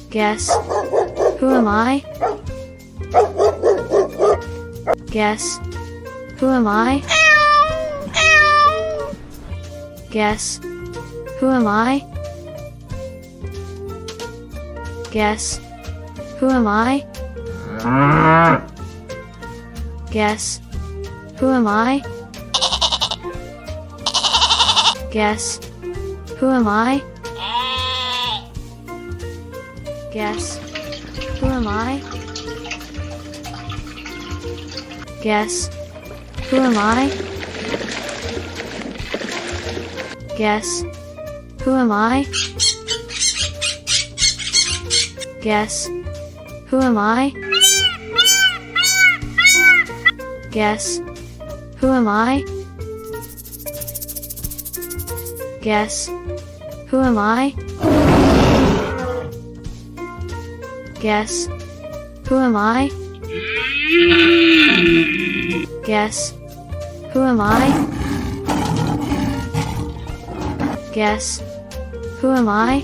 Guess. Who am I? Guess. Who am I? Guess. Who am I? Guess. Who am I? Guess. Who am I? Guess. Who am I? Guess. Who am I? Guess. Who am I? Guess. Who am I? Guess. Who am I? Guess. Who am I? Guess. Who am I? Guess. Who am I? Guess. Who am I? Guess. Who am I?